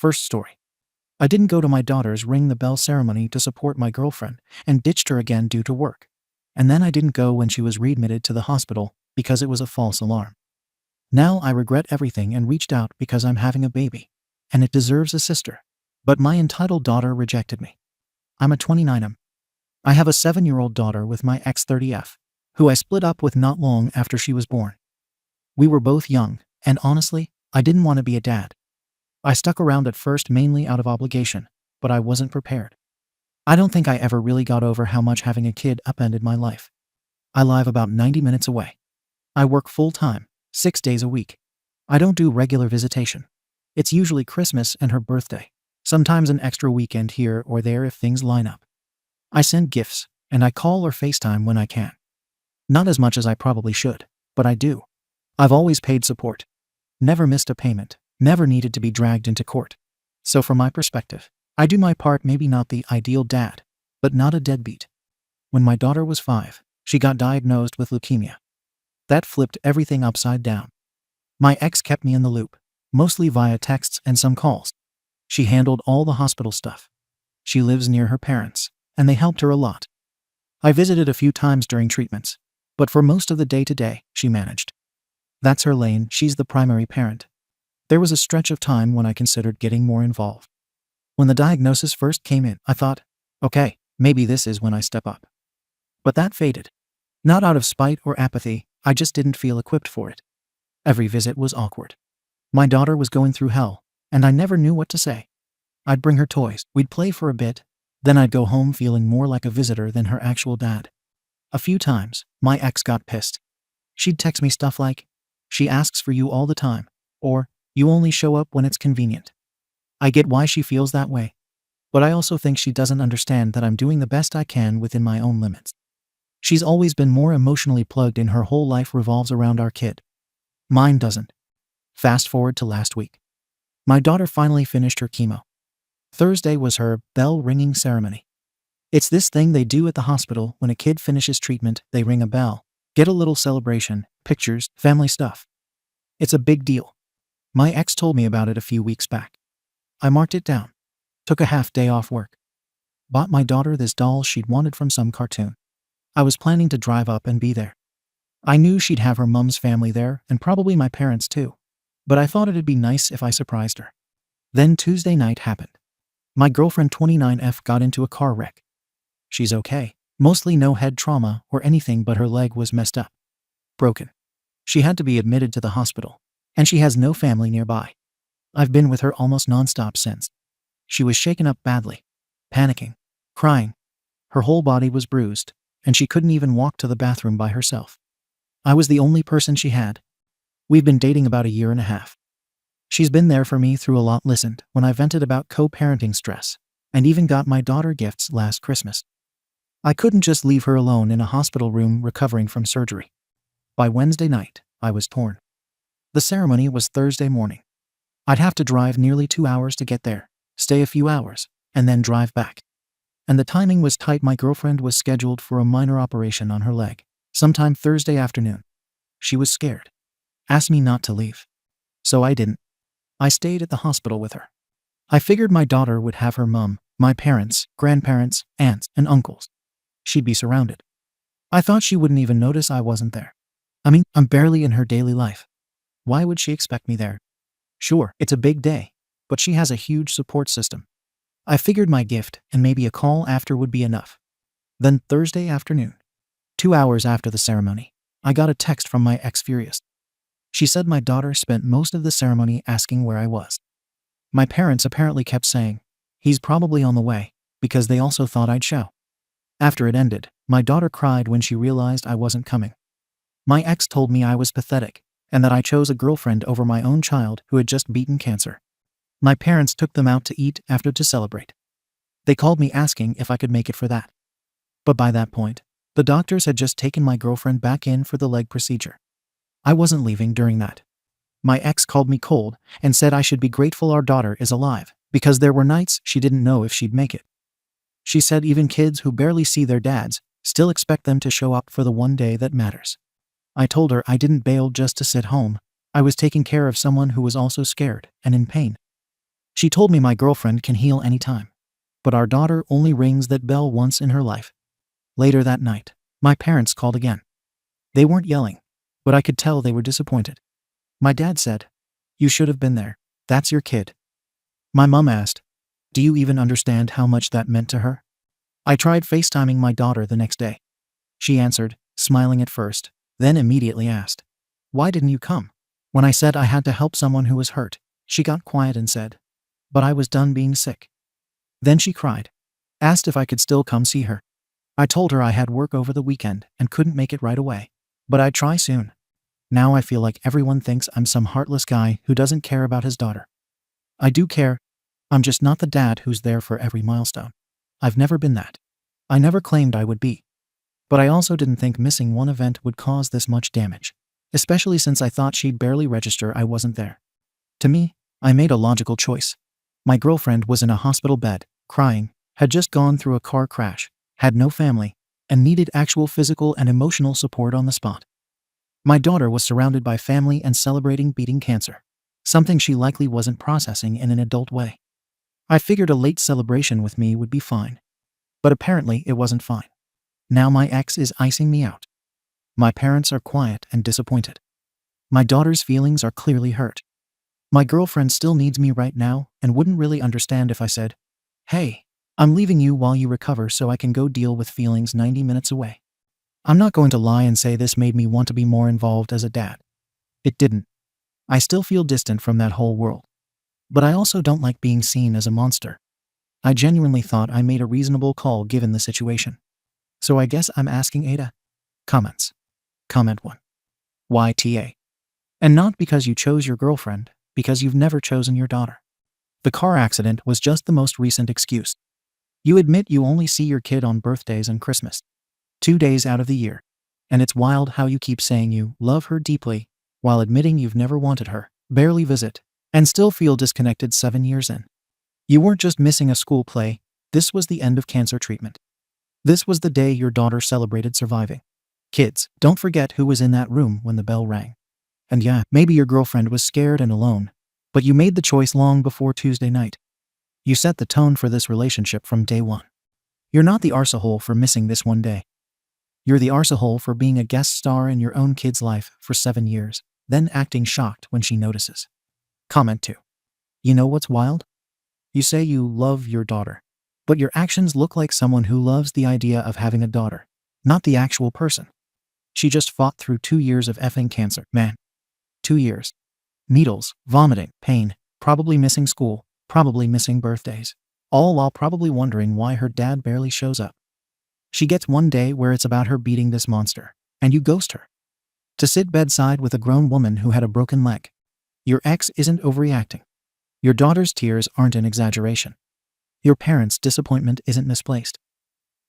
First story. I didn't go to my daughter's ring the bell ceremony to support my girlfriend and ditched her again due to work. And then I didn't go when she was readmitted to the hospital because it was a false alarm. Now I regret everything and reached out because I'm having a baby. And it deserves a sister. But my entitled daughter rejected me. I'm a 29M. I have a 7-year-old daughter with my ex 30F, who I split up with not long after she was born. We were both young, and honestly, I didn't want to be a dad. I stuck around at first mainly out of obligation, but I wasn't prepared. I don't think I ever really got over how much having a kid upended my life. I live about 90 minutes away. I work full-time, 6 days a week. I don't do regular visitation. It's usually Christmas and her birthday, sometimes an extra weekend here or there if things line up. I send gifts, and I call or FaceTime when I can. Not as much as I probably should, but I do. I've always paid support. Never missed a payment, never needed to be dragged into court. So from my perspective, I do my part, maybe not the ideal dad, but not a deadbeat. When my daughter was 5, she got diagnosed with leukemia. That flipped everything upside down. My ex kept me in the loop, mostly via texts and some calls. She handled all the hospital stuff. She lives near her parents, and they helped her a lot. I visited a few times during treatments, but for most of the day-to-day, she managed. That's her lane, she's the primary parent. There was a stretch of time when I considered getting more involved. When the diagnosis first came in, I thought, okay, maybe this is when I step up. But that faded. Not out of spite or apathy, I just didn't feel equipped for it. Every visit was awkward. My daughter was going through hell, and I never knew what to say. I'd bring her toys, we'd play for a bit, then I'd go home feeling more like a visitor than her actual dad. A few times, my ex got pissed. She'd text me stuff like, "She asks for you all the time," or "You only show up when it's convenient." I get why she feels that way, but I also think she doesn't understand that I'm doing the best I can within my own limits. She's always been more emotionally plugged in, her whole life revolves around our kid. Mine doesn't. Fast forward to last week. My daughter finally finished her chemo. Thursday was her bell-ringing ceremony. It's this thing they do at the hospital when a kid finishes treatment, they ring a bell, get a little celebration, pictures, family stuff. It's a big deal. My ex told me about it a few weeks back. I marked it down. Took a half day off work. Bought my daughter this doll she'd wanted from some cartoon. I was planning to drive up and be there. I knew she'd have her mom's family there and probably my parents too, but I thought it'd be nice if I surprised her. Then Tuesday night happened. My girlfriend 29F got into a car wreck. She's okay, mostly no head trauma or anything, but her leg was messed up. Broken. She had to be admitted to the hospital, and she has no family nearby. I've been with her almost nonstop since. She was shaken up badly, panicking, crying. Her whole body was bruised, and she couldn't even walk to the bathroom by herself. I was the only person she had. We've been dating about a year and a half. She's been there for me through a lot, listened when I vented about co-parenting stress, and even got my daughter gifts last Christmas. I couldn't just leave her alone in a hospital room recovering from surgery. By Wednesday night, I was torn. The ceremony was Thursday morning. I'd have to drive nearly 2 hours to get there, stay a few hours, and then drive back. And the timing was tight. My girlfriend was scheduled for a minor operation on her leg, sometime Thursday afternoon. She was scared. Asked me not to leave. So I didn't. I stayed at the hospital with her. I figured my daughter would have her mom, my parents, grandparents, aunts, and uncles. She'd be surrounded. I thought she wouldn't even notice I wasn't there. I mean, I'm barely in her daily life. Why would she expect me there? Sure, it's a big day, but she has a huge support system. I figured my gift and maybe a call after would be enough. Then Thursday afternoon, 2 hours after the ceremony, I got a text from my ex, furious. She said my daughter spent most of the ceremony asking where I was. My parents apparently kept saying, "He's probably on the way," because they also thought I'd show. After it ended, my daughter cried when she realized I wasn't coming. My ex told me I was pathetic, and that I chose a girlfriend over my own child who had just beaten cancer. My parents took them out to eat after to celebrate. They called me asking if I could make it for that. But by that point, the doctors had just taken my girlfriend back in for the leg procedure. I wasn't leaving during that. My ex called me cold and said I should be grateful our daughter is alive, because there were nights she didn't know if she'd make it. She said even kids who barely see their dads still expect them to show up for the one day that matters. I told her I didn't bail just to sit home. I was taking care of someone who was also scared and in pain. She told me my girlfriend can heal anytime, but our daughter only rings that bell once in her life. Later that night, my parents called again. They weren't yelling, but I could tell they were disappointed. My dad said, "You should have been there. That's your kid." My mom asked, "Do you even understand how much that meant to her?" I tried FaceTiming my daughter the next day. She answered, smiling at first, then immediately asked, "Why didn't you come?" When I said I had to help someone who was hurt, she got quiet and said, "But I was done being sick." Then she cried, asked if I could still come see her. I told her I had work over the weekend and couldn't make it right away, but I'd try soon. Now I feel like everyone thinks I'm some heartless guy who doesn't care about his daughter. I do care. I'm just not the dad who's there for every milestone. I've never been that. I never claimed I would be. But I also didn't think missing one event would cause this much damage, especially since I thought she'd barely register I wasn't there. To me, I made a logical choice. My girlfriend was in a hospital bed, crying, had just gone through a car crash, had no family, and needed actual physical and emotional support on the spot. My daughter was surrounded by family and celebrating beating cancer, something she likely wasn't processing in an adult way. I figured a late celebration with me would be fine. But apparently it wasn't fine. Now my ex is icing me out. My parents are quiet and disappointed. My daughter's feelings are clearly hurt. My girlfriend still needs me right now and wouldn't really understand if I said, "Hey, I'm leaving you while you recover so I can go deal with feelings 90 minutes away." I'm not going to lie and say this made me want to be more involved as a dad. It didn't. I still feel distant from that whole world. But I also don't like being seen as a monster. I genuinely thought I made a reasonable call given the situation. So I guess I'm asking Ada. Comments. Comment 1. YTA. And not because you chose your girlfriend, because you've never chosen your daughter. The car accident was just the most recent excuse. You admit you only see your kid on birthdays and Christmas, 2 days out of the year. And it's wild how you keep saying you love her deeply, while admitting you've never wanted her, barely visit, and still feel disconnected 7 years in. You weren't just missing a school play, this was the end of cancer treatment. This was the day your daughter celebrated surviving. Kids, don't forget who was in that room when the bell rang. And yeah, maybe your girlfriend was scared and alone, but you made the choice long before Tuesday night. You set the tone for this relationship from day one. You're not the arsehole for missing this one day. You're the arsehole for being a guest star in your own kid's life for 7 years, then acting shocked when she notices. Comment 2. You know what's wild? You say you love your daughter, but your actions look like someone who loves the idea of having a daughter, not the actual person. She just fought through 2 years of effing cancer, man. 2 years. Needles, vomiting, pain, probably missing school, probably missing birthdays, all while probably wondering why her dad barely shows up. She gets one day where it's about her beating this monster, and you ghost her. To sit bedside with a grown woman who had a broken leg. Your ex isn't overreacting. Your daughter's tears aren't an exaggeration. Your parents' disappointment isn't misplaced.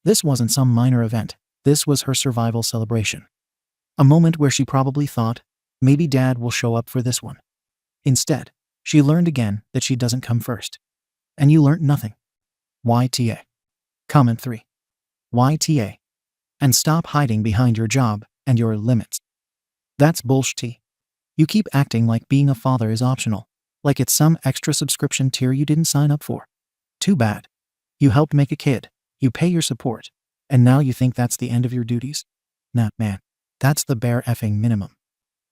This wasn't some minor event. This was her survival celebration. A moment where she probably thought, maybe dad will show up for this one. Instead, she learned again that she doesn't come first. And you learned nothing. YTA. Comment 3. YTA. And stop hiding behind your job and your limits. That's bullshit. You keep acting like being a father is optional, like it's some extra subscription tier you didn't sign up for. Too bad. You helped make a kid, you pay your support, and now you think that's the end of your duties? Nah, man, that's the bare effing minimum.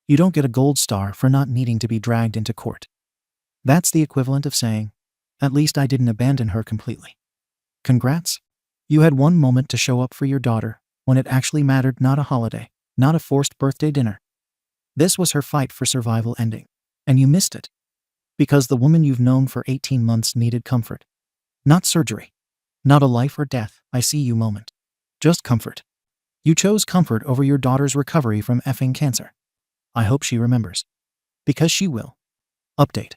You don't get a gold star for not needing to be dragged into court. That's the equivalent of saying, at least I didn't abandon her completely. Congrats. You had one moment to show up for your daughter when it actually mattered, not a holiday, not a forced birthday dinner. This was her fight for survival ending, and you missed it. Because the woman you've known for 18 months needed comfort. Not surgery. Not a life or death, I see you moment. Just comfort. You chose comfort over your daughter's recovery from effing cancer. I hope she remembers. Because she will. Update.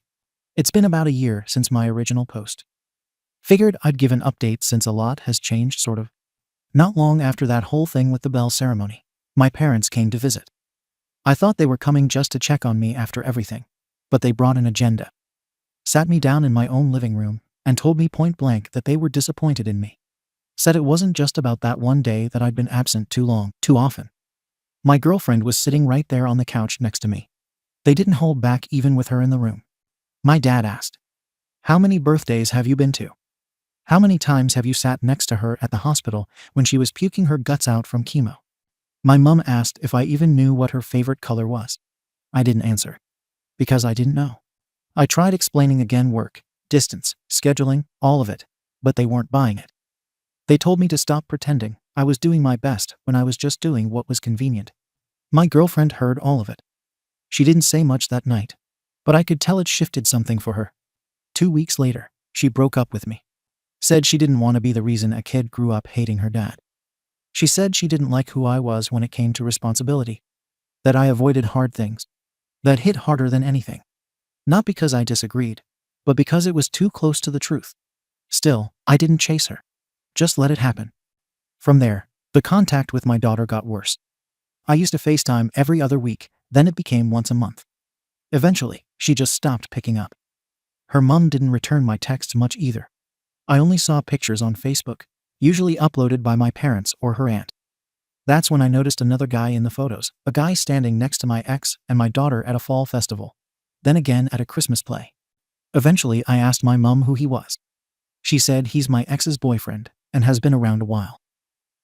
It's been about a year since my original post. Figured I'd give an update since a lot has changed, sort of. Not long after that whole thing with the bell ceremony, my parents came to visit. I thought they were coming just to check on me after everything, but they brought an agenda. Sat me down in my own living room and told me point blank that they were disappointed in me. Said it wasn't just about that one day that I'd been absent too long, too often. My girlfriend was sitting right there on the couch next to me. They didn't hold back even with her in the room. My dad asked, How many birthdays have you been to? How many times have you sat next to her at the hospital when she was puking her guts out from chemo? My mum asked if I even knew what her favorite color was. I didn't answer. Because I didn't know. I tried explaining again: work, distance, scheduling, all of it. But they weren't buying it. They told me to stop pretending I was doing my best when I was just doing what was convenient. My girlfriend heard all of it. She didn't say much that night, but I could tell it shifted something for her. 2 weeks later, she broke up with me. Said she didn't want to be the reason a kid grew up hating her dad. She said she didn't like who I was when it came to responsibility. That I avoided hard things. That hit harder than anything. Not because I disagreed, but because it was too close to the truth. Still, I didn't chase her. Just let it happen. From there, the contact with my daughter got worse. I used to FaceTime every other week, then it became once a month. Eventually, she just stopped picking up. Her mum didn't return my texts much either. I only saw pictures on Facebook, usually uploaded by my parents or her aunt. That's when I noticed another guy in the photos, a guy standing next to my ex and my daughter at a fall festival, then again at a Christmas play. Eventually, I asked my mum who he was. She said he's my ex's boyfriend and has been around a while.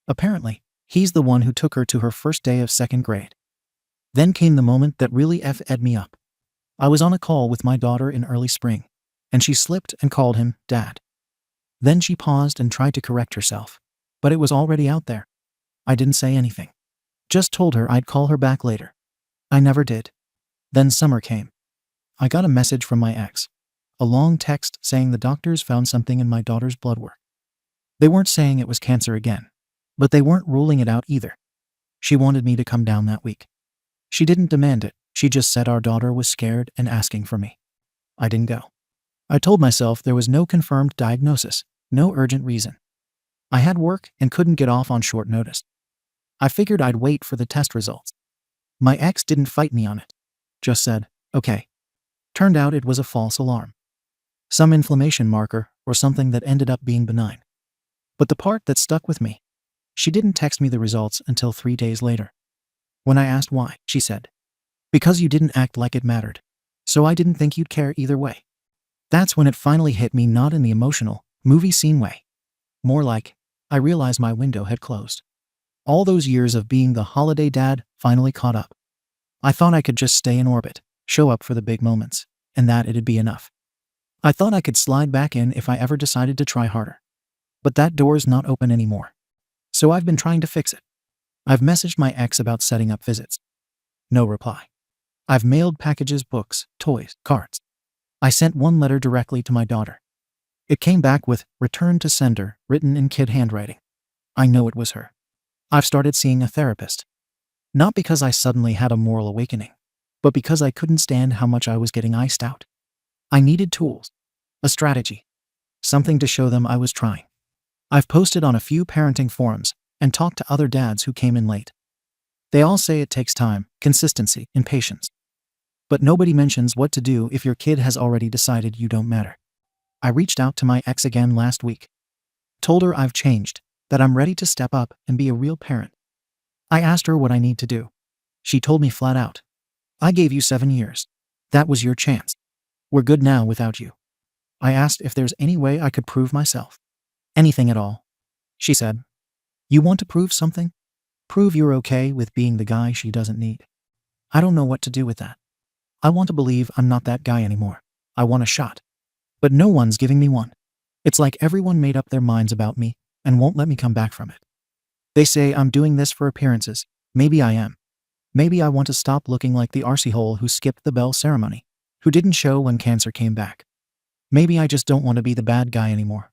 Apparently, he's the one who took her to her first day of second grade. Then came the moment that really F'd me up. I was on a call with my daughter in early spring, and she slipped and called him Dad. Then she paused and tried to correct herself, but it was already out there. I didn't say anything. Just told her I'd call her back later. I never did. Then summer came. I got a message from my ex. A long text saying the doctors found something in my daughter's blood work. They weren't saying it was cancer again, but they weren't ruling it out either. She wanted me to come down that week. She didn't demand it, she just said our daughter was scared and asking for me. I didn't go. I told myself there was no confirmed diagnosis, no urgent reason. I had work and couldn't get off on short notice. I figured I'd wait for the test results. My ex didn't fight me on it. Just said, okay. Turned out it was a false alarm. Some inflammation marker or something that ended up being benign. But the part that stuck with me, she didn't text me the results until 3 days later. When I asked why, she said, because you didn't act like it mattered. So I didn't think you'd care either way. That's when it finally hit me, not in the emotional, movie scene way. More like, I realized my window had closed. All those years of being the holiday dad finally caught up. I thought I could just stay in orbit, show up for the big moments, and that it'd be enough. I thought I could slide back in if I ever decided to try harder. But that door's not open anymore. So I've been trying to fix it. I've messaged my ex about setting up visits. No reply. I've mailed packages, books, toys, cards. I sent one letter directly to my daughter. It came back with "Return to sender," written in kid handwriting. I know it was her. I've started seeing a therapist. Not because I suddenly had a moral awakening, but because I couldn't stand how much I was getting iced out. I needed tools, a strategy, something to show them I was trying. I've posted on a few parenting forums and talked to other dads who came in late. They all say it takes time, consistency, and patience. But nobody mentions what to do if your kid has already decided you don't matter. I reached out to my ex again last week. Told her I've changed, that I'm ready to step up and be a real parent. I asked her what I need to do. She told me flat out, I gave you 7 years. That was your chance. We're good now without you. I asked if there's any way I could prove myself. Anything at all. She said, you want to prove something? Prove you're okay with being the guy she doesn't need. I don't know what to do with that. I want to believe I'm not that guy anymore. I want a shot. But no one's giving me one. It's like everyone made up their minds about me and won't let me come back from it. They say I'm doing this for appearances. Maybe I am. Maybe I want to stop looking like the arsehole who skipped the bell ceremony, who didn't show when cancer came back. Maybe I just don't want to be the bad guy anymore.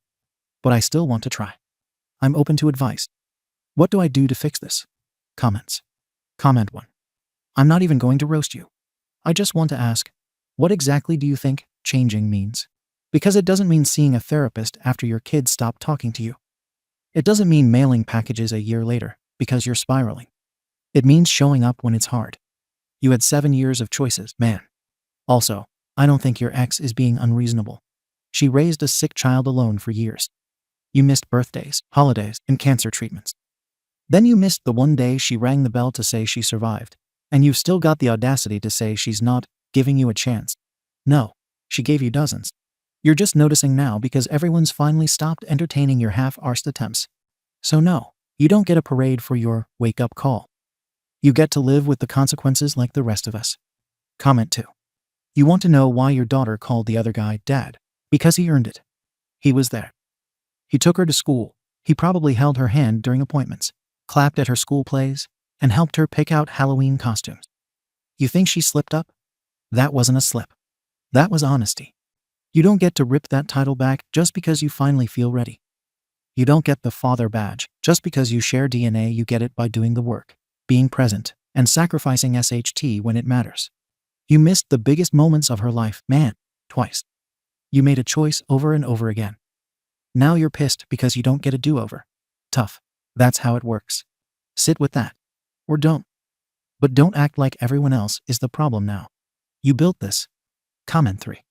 But I still want to try. I'm open to advice. What do I do to fix this? Comments. Comment 1. I'm not even going to roast you. I just want to ask, what exactly do you think changing means? Because it doesn't mean seeing a therapist after your kids stop talking to you. It doesn't mean mailing packages a year later because you're spiraling. It means showing up when it's hard. You had 7 years of choices, man. Also, I don't think your ex is being unreasonable. She raised a sick child alone for years. You missed birthdays, holidays, and cancer treatments. Then you missed the one day she rang the bell to say she survived, and you've still got the audacity to say she's not giving you a chance. No, she gave you dozens. You're just noticing now because everyone's finally stopped entertaining your half-arsed attempts. So no, you don't get a parade for your wake-up call. You get to live with the consequences like the rest of us. Comment 2. You want to know why your daughter called the other guy dad? Because he earned it. He was there. He took her to school. He probably held her hand during appointments, clapped at her school plays, and helped her pick out Halloween costumes. You think she slipped up? That wasn't a slip. That was honesty. You don't get to rip that title back just because you finally feel ready. You don't get the father badge just because you share DNA. You get it by doing the work, being present, and sacrificing SHT when it matters. You missed the biggest moments of her life, man, twice. You made a choice over and over again. Now you're pissed because you don't get a do-over. Tough. That's how it works. Sit with that. Or don't. But don't act like everyone else is the problem now. You built this. Comment 3.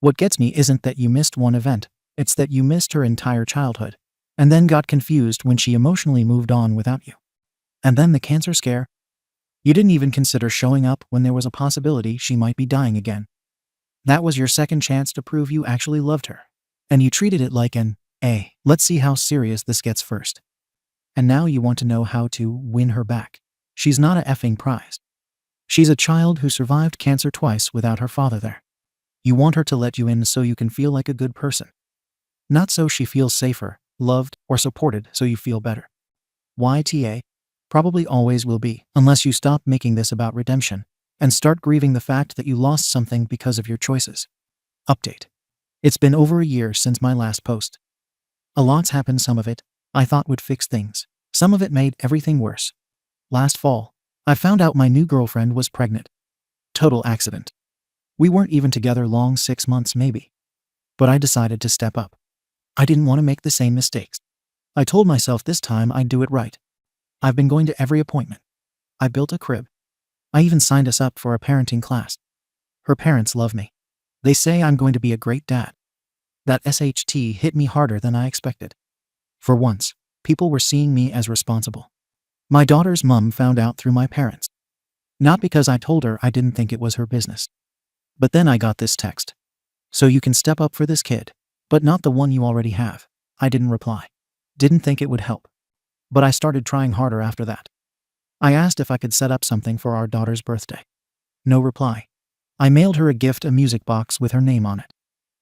What gets me isn't that you missed one event, it's that you missed her entire childhood, and then got confused when she emotionally moved on without you. And then the cancer scare. You didn't even consider showing up when there was a possibility she might be dying again. That was your second chance to prove you actually loved her. And you treated it like an, let's see how serious this gets first. And now you want to know how to win her back. She's not a effing prize. She's a child who survived cancer twice without her father there. You want her to let you in so you can feel like a good person. Not so she feels safer, loved, or supported so you feel better. YTA? Probably always will be, unless you stop making this about redemption and start grieving the fact that you lost something because of your choices. Update. It's been over a year since my last post. A lot's happened. Some of it I thought would fix things. Some of it made everything worse. Last fall, I found out my new girlfriend was pregnant. Total accident. We weren't even together long, 6 months maybe. But I decided to step up. I didn't want to make the same mistakes. I told myself this time I'd do it right. I've been going to every appointment. I built a crib. I even signed us up for a parenting class. Her parents love me. They say I'm going to be a great dad. That SHT hit me harder than I expected. For once, people were seeing me as responsible. My daughter's mom found out through my parents. Not because I told her. I didn't think it was her business. But then I got this text. So you can step up for this kid, but not the one you already have. I didn't reply. Didn't think it would help. But I started trying harder after that. I asked if I could set up something for our daughter's birthday. No reply. I mailed her a gift, a music box with her name on it.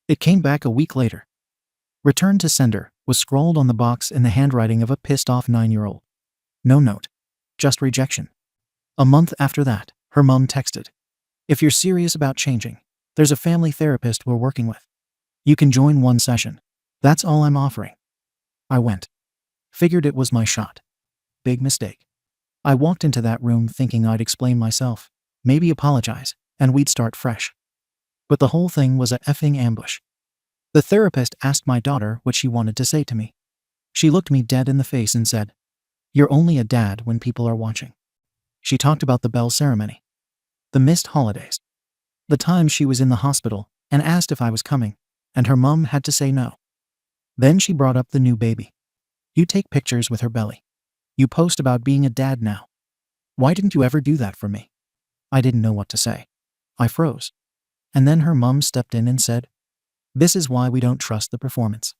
It came back a week later. Return to sender was scrawled on the box in the handwriting of a pissed-off 9-year-old. No note. Just rejection. A month after that, her mom texted. If you're serious about changing, there's a family therapist we're working with. You can join 1 session. That's all I'm offering. I went. Figured it was my shot. Big mistake. I walked into that room thinking I'd explain myself, maybe apologize, and we'd start fresh. But the whole thing was a effing ambush. The therapist asked my daughter what she wanted to say to me. She looked me dead in the face and said, "You're only a dad when people are watching." She talked about the bell ceremony, the missed holidays, the time she was in the hospital, and asked if I was coming, and her mom had to say no. Then she brought up the new baby. You take pictures with her belly. You post about being a dad now. Why didn't you ever do that for me? I didn't know what to say. I froze. And then her mom stepped in and said, "This is why we don't trust the performance."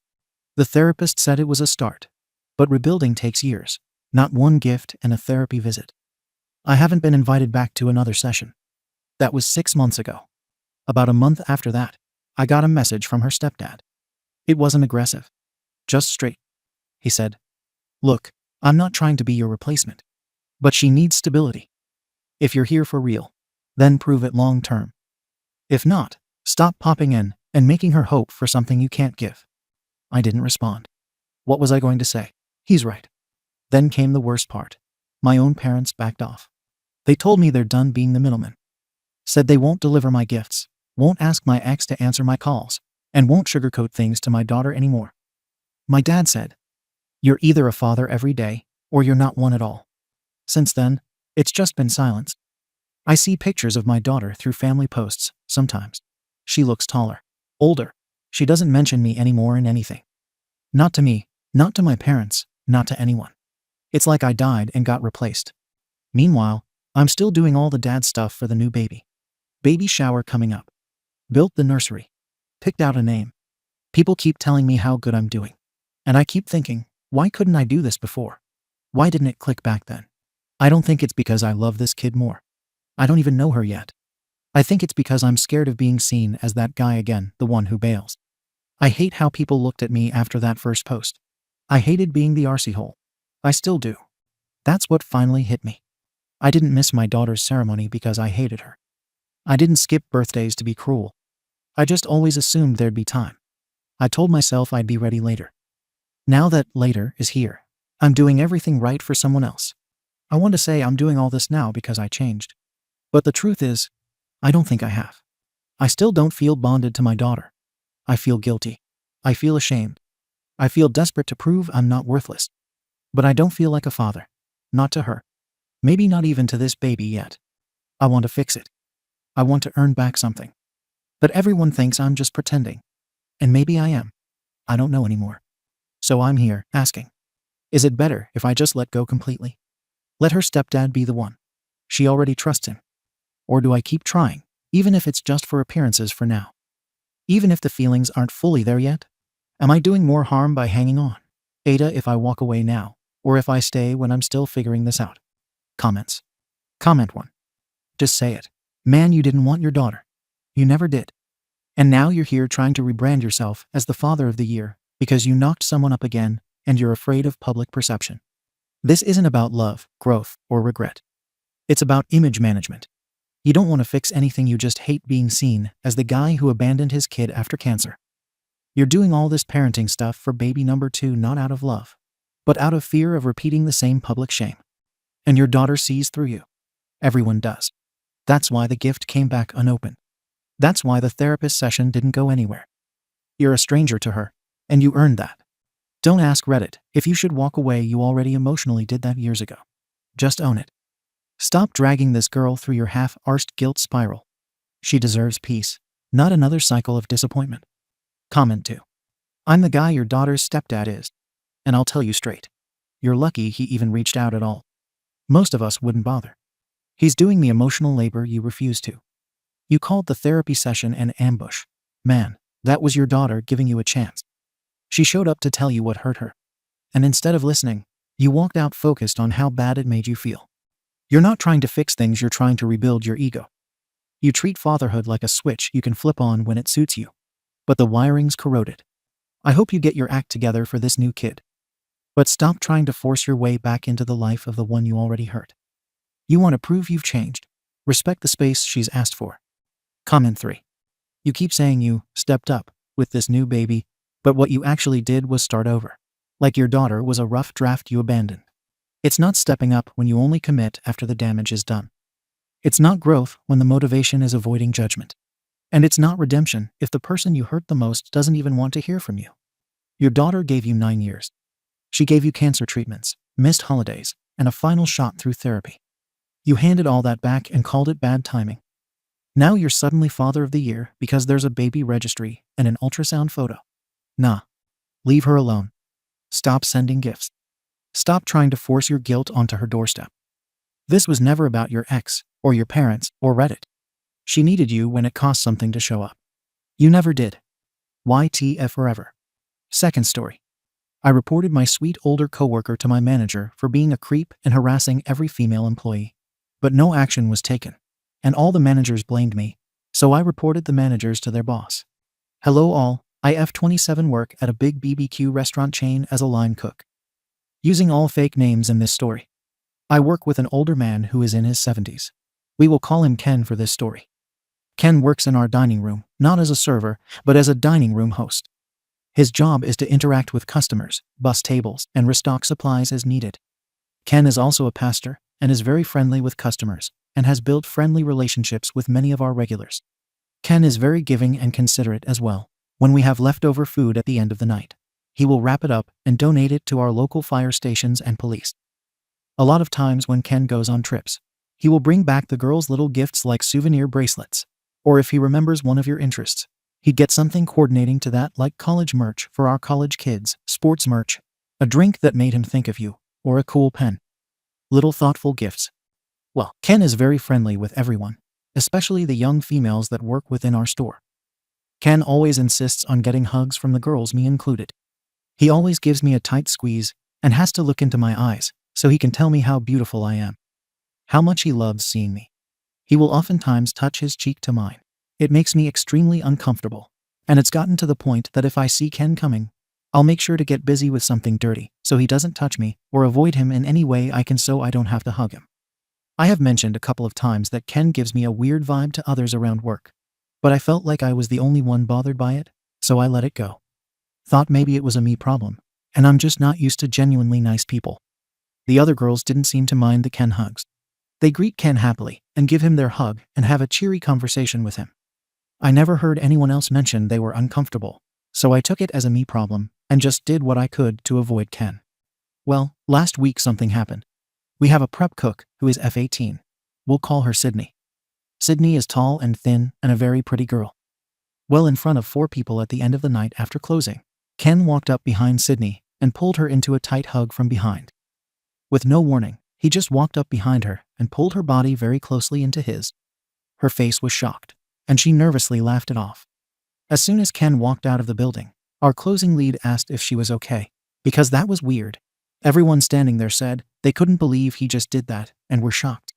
The therapist said it was a start, but rebuilding takes years, not one gift and a therapy visit. I haven't been invited back to another session. That was 6 months ago. About a month after that, I got a message from her stepdad. It wasn't aggressive. Just straight. He said, "Look, I'm not trying to be your replacement, but she needs stability. If you're here for real, then prove it long term. If not, stop popping in and making her hope for something you can't give." I didn't respond. What was I going to say? He's right. Then came the worst part. My own parents backed off. They told me they're done being the middleman. Said they won't deliver my gifts, won't ask my ex to answer my calls, and won't sugarcoat things to my daughter anymore. My dad said, "You're either a father every day, or you're not one at all." Since then, it's just been silence. I see pictures of my daughter through family posts, sometimes. She looks taller, older. She doesn't mention me anymore in anything. Not to me, not to my parents, not to anyone. It's like I died and got replaced. Meanwhile, I'm still doing all the dad stuff for the new baby. Baby shower coming up. Built the nursery. Picked out a name. People keep telling me how good I'm doing. And I keep thinking, why couldn't I do this before? Why didn't it click back then? I don't think it's because I love this kid more. I don't even know her yet. I think it's because I'm scared of being seen as that guy again, the one who bails. I hate how people looked at me after that first post. I hated being the arsey hole. I still do. That's what finally hit me. I didn't miss my daughter's ceremony because I hated her. I didn't skip birthdays to be cruel. I just always assumed there'd be time. I told myself I'd be ready later. Now that later is here, I'm doing everything right for someone else. I want to say I'm doing all this now because I changed. But the truth is, I don't think I have. I still don't feel bonded to my daughter. I feel guilty. I feel ashamed. I feel desperate to prove I'm not worthless. But I don't feel like a father. Not to her. Maybe not even to this baby yet. I want to fix it. I want to earn back something. But everyone thinks I'm just pretending. And maybe I am. I don't know anymore. So I'm here, asking. Is it better if I just let go completely? Let her stepdad be the one. She already trusts him. Or do I keep trying, even if it's just for appearances for now? Even if the feelings aren't fully there yet? Am I doing more harm by hanging on? Ada, if I walk away now, or if I stay when I'm still figuring this out? Comments. Comment 1. Just say it. Man, you didn't want your daughter. You never did. And now you're here trying to rebrand yourself as the father of the year because you knocked someone up again and you're afraid of public perception. This isn't about love, growth, or regret. It's about image management. You don't want to fix anything, you just hate being seen as the guy who abandoned his kid after cancer. You're doing all this parenting stuff for baby number 2 not out of love, but out of fear of repeating the same public shame. And your daughter sees through you. Everyone does. That's why the gift came back unopened. That's why the therapist session didn't go anywhere. You're a stranger to her, and you earned that. Don't ask Reddit if you should walk away, you already emotionally did that years ago. Just own it. Stop dragging this girl through your half-arsed guilt spiral. She deserves peace, not another cycle of disappointment. Comment 2. I'm the guy your daughter's stepdad is. And I'll tell you straight. You're lucky he even reached out at all. Most of us wouldn't bother. He's doing the emotional labor you refuse to. You called the therapy session an ambush. Man, that was your daughter giving you a chance. She showed up to tell you what hurt her. And instead of listening, you walked out focused on how bad it made you feel. You're not trying to fix things, you're trying to rebuild your ego. You treat fatherhood like a switch you can flip on when it suits you. But the wiring's corroded. I hope you get your act together for this new kid. But stop trying to force your way back into the life of the one you already hurt. You want to prove you've changed. Respect the space she's asked for. Comment 3. You keep saying you stepped up with this new baby, but what you actually did was start over. Like your daughter was a rough draft you abandoned. It's not stepping up when you only commit after the damage is done. It's not growth when the motivation is avoiding judgment. And it's not redemption if the person you hurt the most doesn't even want to hear from you. Your daughter gave you 9 years. She gave you cancer treatments, missed holidays, and a final shot through therapy. You handed all that back and called it bad timing. Now you're suddenly father of the year because there's a baby registry and an ultrasound photo. Nah. Leave her alone. Stop sending gifts. Stop trying to force your guilt onto her doorstep. This was never about your ex, or your parents, or Reddit. She needed you when it cost something to show up. You never did. YTF forever. Second story. I reported my sweet older coworker to my manager for being a creep and harassing every female employee. But no action was taken. And all the managers blamed me, so I reported the managers to their boss. Hello all, I F27 work at a big BBQ restaurant chain as a line cook. Using all fake names in this story. I work with an older man who is in his 70s. We will call him Ken for this story. Ken works in our dining room, not as a server, but as a dining room host. His job is to interact with customers, bus tables, and restock supplies as needed. Ken is also a pastor and is very friendly with customers and has built friendly relationships with many of our regulars. Ken is very giving and considerate as well. When we have leftover food at the end of the night, he will wrap it up and donate it to our local fire stations and police. A lot of times when Ken goes on trips, he will bring back the girls little gifts like souvenir bracelets, or if he remembers one of your interests, he'd get something coordinating to that like college merch for our college kids, sports merch, a drink that made him think of you, or a cool pen. Little thoughtful gifts. Well, Ken is very friendly with everyone, especially the young females that work within our store. Ken always insists on getting hugs from the girls, me included. He always gives me a tight squeeze and has to look into my eyes so he can tell me how beautiful I am. How much he loves seeing me. He will oftentimes touch his cheek to mine. It makes me extremely uncomfortable, and it's gotten to the point that if I see Ken coming, I'll make sure to get busy with something dirty so he doesn't touch me or avoid him in any way I can so I don't have to hug him. I have mentioned a couple of times that Ken gives me a weird vibe to others around work, but I felt like I was the only one bothered by it, so I let it go. Thought maybe it was a me problem, and I'm just not used to genuinely nice people. The other girls didn't seem to mind the Ken hugs. They greet Ken happily and give him their hug and have a cheery conversation with him. I never heard anyone else mention they were uncomfortable, so I took it as a me problem and just did what I could to avoid Ken. Well, last week something happened. We have a prep cook who is F18. We'll call her Sydney. Sydney is tall and thin and a very pretty girl. Well, in front of 4 people at the end of the night after closing, Ken walked up behind Sydney and pulled her into a tight hug from behind. With no warning, he just walked up behind her and pulled her body very closely into his. Her face was shocked, and she nervously laughed it off. As soon as Ken walked out of the building, our closing lead asked if she was okay, because that was weird. Everyone standing there said they couldn't believe he just did that and were shocked.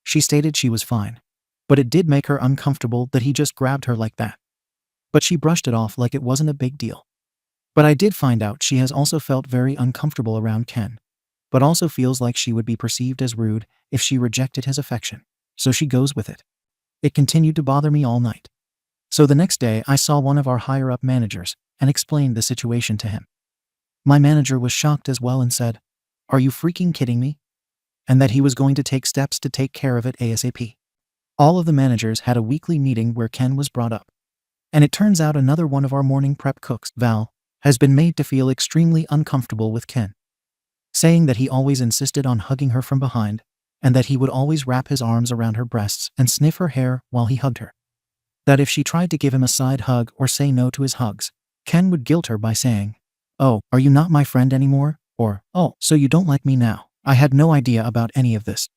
She stated she was fine, but it did make her uncomfortable that he just grabbed her like that. But she brushed it off like it wasn't a big deal. But I did find out she has also felt very uncomfortable around Ken, but also feels like she would be perceived as rude if she rejected his affection, so she goes with it. It continued to bother me all night. So the next day I saw one of our higher-up managers and explained the situation to him. My manager was shocked as well and said, "Are you freaking kidding me?" And that he was going to take steps to take care of it ASAP. All of the managers had a weekly meeting where Ken was brought up. And it turns out another one of our morning prep cooks, Val, has been made to feel extremely uncomfortable with Ken, saying that he always insisted on hugging her from behind and that he would always wrap his arms around her breasts and sniff her hair while he hugged her. That if she tried to give him a side hug or say no to his hugs, Ken would guilt her by saying, "Oh, are you not my friend anymore?" Or, "Oh, so you don't like me now." I had no idea about any of this.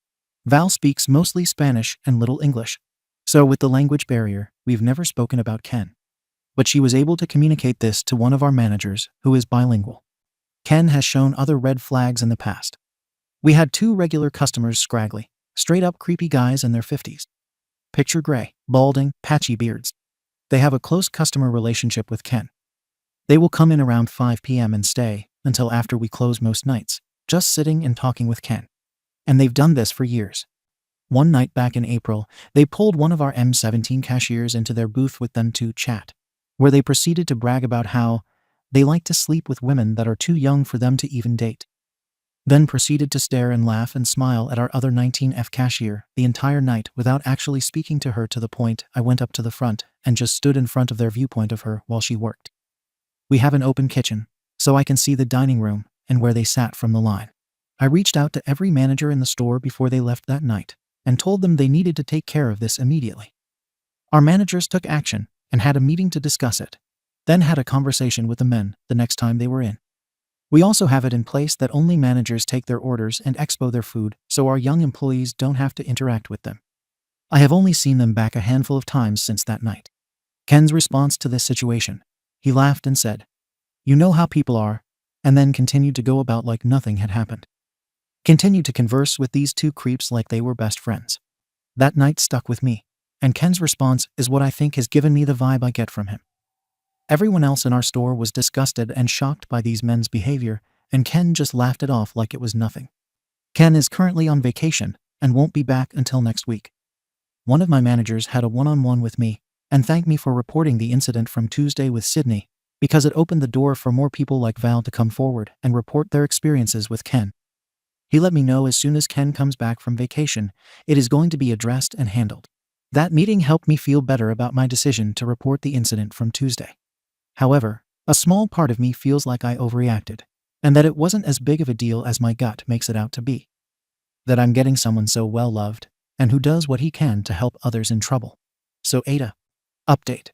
Val speaks mostly Spanish and little English, so with the language barrier, we've never spoken about Ken. But she was able to communicate this to one of our managers who is bilingual. Ken has shown other red flags in the past. We had 2 regular customers, scraggly, straight-up creepy guys in their 50s. Picture gray, balding, patchy beards. They have a close customer relationship with Ken. They will come in around 5 p.m. and stay until after we close most nights, just sitting and talking with Ken. And they've done this for years. One night back in April, they pulled one of our M17 cashiers into their booth with them to chat, where they proceeded to brag about how they like to sleep with women that are too young for them to even date. Then proceeded to stare and laugh and smile at our other 19F cashier the entire night without actually speaking to her, to the point I went up to the front and just stood in front of their viewpoint of her while she worked. We have an open kitchen, so I can see the dining room and where they sat from the line. I reached out to every manager in the store before they left that night and told them they needed to take care of this immediately. Our managers took action and had a meeting to discuss it, then had a conversation with the men the next time they were in. We also have it in place that only managers take their orders and expo their food so our young employees don't have to interact with them. I have only seen them back a handful of times since that night. Ken's response to this situation: he laughed and said, "You know how people are," and then continued to go about like nothing had happened. Continued to converse with these 2 creeps like they were best friends. That night stuck with me, and Ken's response is what I think has given me the vibe I get from him. Everyone else in our store was disgusted and shocked by these men's behavior, and Ken just laughed it off like it was nothing. Ken is currently on vacation and won't be back until next week. One of my managers had a one-on-one with me and thanked me for reporting the incident from Tuesday with Sydney, because it opened the door for more people like Val to come forward and report their experiences with Ken. He let me know as soon as Ken comes back from vacation, it is going to be addressed and handled. That meeting helped me feel better about my decision to report the incident from Tuesday. However, a small part of me feels like I overreacted, and that it wasn't as big of a deal as my gut makes it out to be. That I'm getting someone so well-loved, and who does what he can to help others in trouble. So Ada. Update.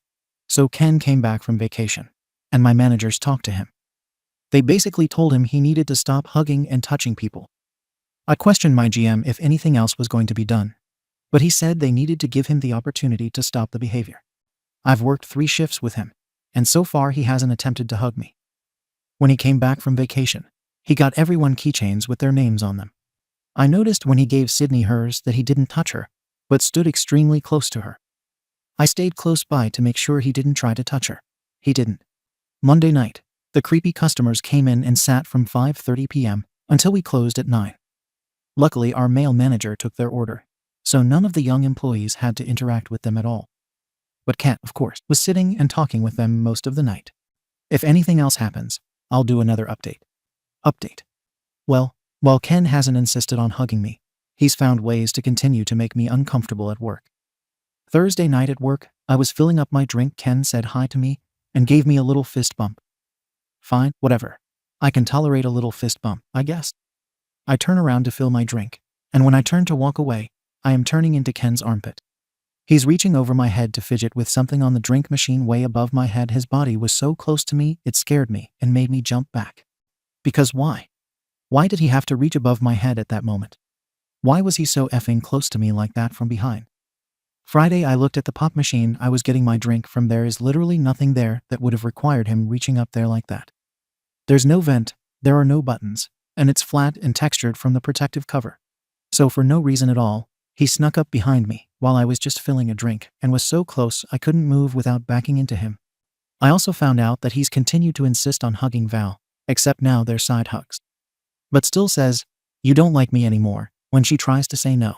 So Ken came back from vacation, and my managers talked to him. They basically told him he needed to stop hugging and touching people. I questioned my GM if anything else was going to be done, but he said they needed to give him the opportunity to stop the behavior. I've worked 3 shifts with him, and so far he hasn't attempted to hug me. When he came back from vacation, he got everyone keychains with their names on them. I noticed when he gave Sydney hers that he didn't touch her, but stood extremely close to her. I stayed close by to make sure he didn't try to touch her. He didn't. Monday night, the creepy customers came in and sat from 5:30 p.m. until we closed at 9. Luckily, our male manager took their order, so none of the young employees had to interact with them at all. But Ken, of course, was sitting and talking with them most of the night. If anything else happens, I'll do another update. Update. Well, while Ken hasn't insisted on hugging me, he's found ways to continue to make me uncomfortable at work. Thursday night at work, I was filling up my drink. Ken said hi to me and gave me a little fist bump. Fine, whatever. I can tolerate a little fist bump, I guess. I turn around to fill my drink, and when I turn to walk away, I am turning into Ken's armpit. He's reaching over my head to fidget with something on the drink machine way above my head. His body was so close to me, it scared me and made me jump back. Because why? Why did he have to reach above my head at that moment? Why was he so effing close to me like that from behind? Friday, I looked at the pop machine I was getting my drink from. There is literally nothing there that would have required him reaching up there like that. There's no vent, there are no buttons, and it's flat and textured from the protective cover. So for no reason at all, he snuck up behind me while I was just filling a drink and was so close I couldn't move without backing into him. I also found out that he's continued to insist on hugging Val, except now they're side hugs. But still says, "You don't like me anymore," when she tries to say no.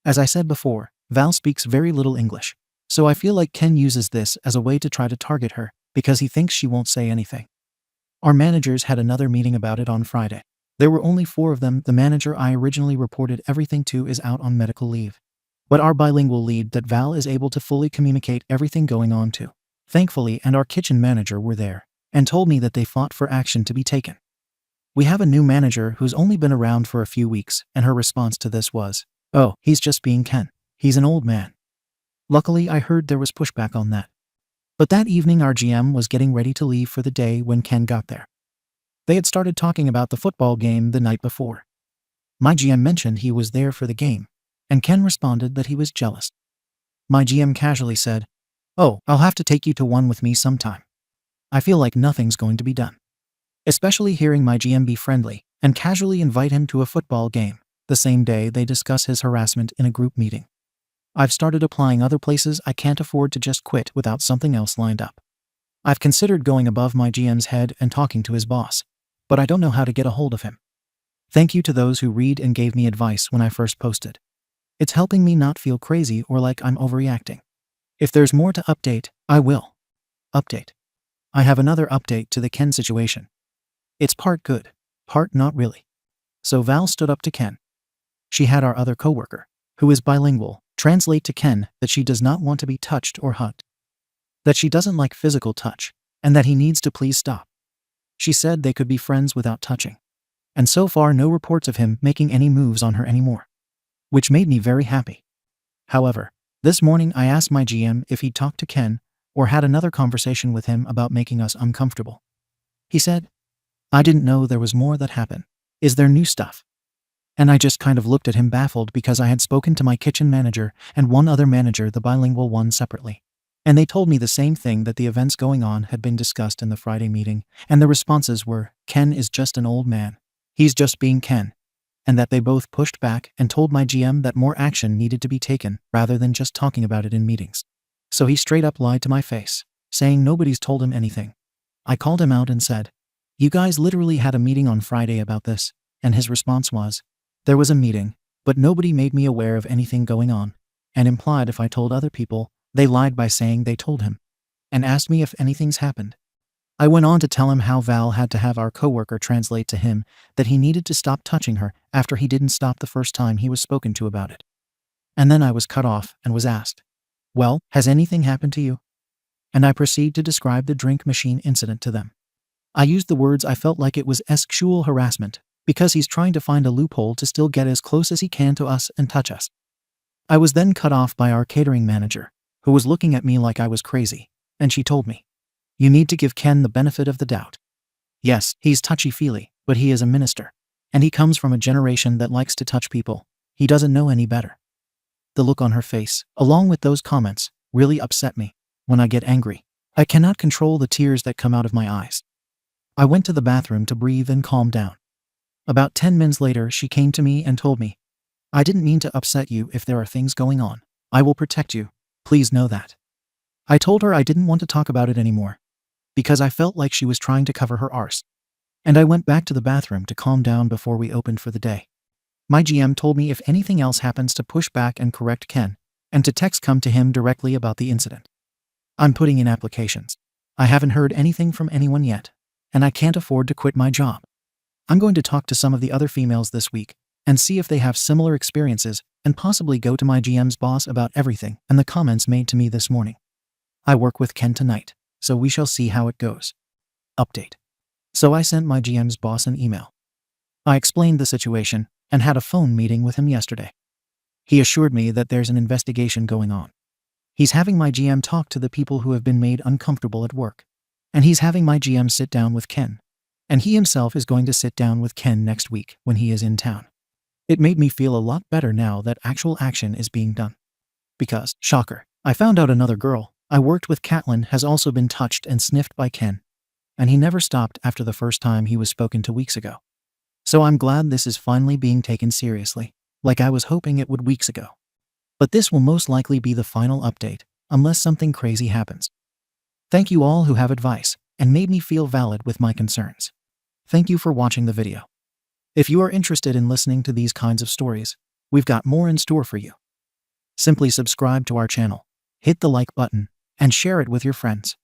As I said before, Val speaks very little English, so I feel like Ken uses this as a way to try to target her because he thinks she won't say anything. Our managers had another meeting about it on Friday. There were only 4 of them. The manager I originally reported everything to is out on medical leave. But our bilingual lead that Val is able to fully communicate everything going on to. Thankfully, and our kitchen manager were there and told me that they fought for action to be taken. We have a new manager who's only been around for a few weeks, and her response to this was, "Oh, he's just being Ken. He's an old man." Luckily, I heard there was pushback on that. But that evening our GM was getting ready to leave for the day when Ken got there. They had started talking about the football game the night before. My GM mentioned he was there for the game, and Ken responded that he was jealous. My GM casually said, "Oh, I'll have to take you to one with me sometime." I feel like nothing's going to be done. Especially hearing my GM be friendly and casually invite him to a football game the same day they discuss his harassment in a group meeting. I've started applying other places. I can't afford to just quit without something else lined up. I've considered going above my GM's head and talking to his boss, but I don't know how to get a hold of him. Thank you to those who read and gave me advice when I first posted. It's helping me not feel crazy or like I'm overreacting. If there's more to update, I will. Update. I have another update to the Ken situation. It's part good, part not really. So Val stood up to Ken. She had our other coworker, who is bilingual, translate to Ken that she does not want to be touched or hugged. That she doesn't like physical touch, and that he needs to please stop. She said they could be friends without touching. And so far no reports of him making any moves on her anymore. Which made me very happy. However, this morning I asked my GM if he'd talked to Ken or had another conversation with him about making us uncomfortable. He said, "I didn't know there was more that happened. Is there new stuff?" And I just kind of looked at him baffled because I had spoken to my kitchen manager and one other manager, the bilingual one, separately. And they told me the same thing, that the events going on had been discussed in the Friday meeting, and the responses were, "Ken is just an old man. He's just being Ken." And that they both pushed back and told my GM that more action needed to be taken rather than just talking about it in meetings. So he straight up lied to my face, saying nobody's told him anything. I called him out and said, "You guys literally had a meeting on Friday about this," and his response was, "There was a meeting, but nobody made me aware of anything going on," and implied if I told other people, they lied by saying they told him, and asked me if anything's happened. I went on to tell him how Val had to have our coworker translate to him that he needed to stop touching her after he didn't stop the first time he was spoken to about it. And then I was cut off and was asked, "Well, has anything happened to you?" And I proceed to describe the drink machine incident to them. I used the words I felt like it was sexual harassment because he's trying to find a loophole to still get as close as he can to us and touch us. I was then cut off by our catering manager, who was looking at me like I was crazy, and she told me, "You need to give Ken the benefit of the doubt. Yes, he's touchy-feely, but he is a minister, and he comes from a generation that likes to touch people. He doesn't know any better." The look on her face, along with those comments, really upset me. When I get angry, I cannot control the tears that come out of my eyes. I went to the bathroom to breathe and calm down. About 10 minutes later, she came to me and told me, "I didn't mean to upset you. If there are things going on, I will protect you. Please know that." I told her I didn't want to talk about it anymore because I felt like she was trying to cover her arse. And I went back to the bathroom to calm down before we opened for the day. My GM told me if anything else happens to push back and correct Ken, and to come to him directly about the incident. I'm putting in applications. I haven't heard anything from anyone yet, and I can't afford to quit my job. I'm going to talk to some of the other females this week and see if they have similar experiences and possibly go to my GM's boss about everything and the comments made to me this morning. I work with Ken tonight, so we shall see how it goes. Update. So I sent my GM's boss an email. I explained the situation and had a phone meeting with him yesterday. He assured me that there's an investigation going on. He's having my GM talk to the people who have been made uncomfortable at work, and he's having my GM sit down with Ken, and he himself is going to sit down with Ken next week when he is in town. It made me feel a lot better now that actual action is being done. Because, shocker, I found out another girl I worked with, Caitlin, has also been touched and sniffed by Ken, and he never stopped after the first time he was spoken to weeks ago. So I'm glad this is finally being taken seriously, like I was hoping it would weeks ago. But this will most likely be the final update, unless something crazy happens. Thank you all who have advice and made me feel valid with my concerns. Thank you for watching the video. If you are interested in listening to these kinds of stories, we've got more in store for you. Simply subscribe to our channel, hit the like button, and share it with your friends.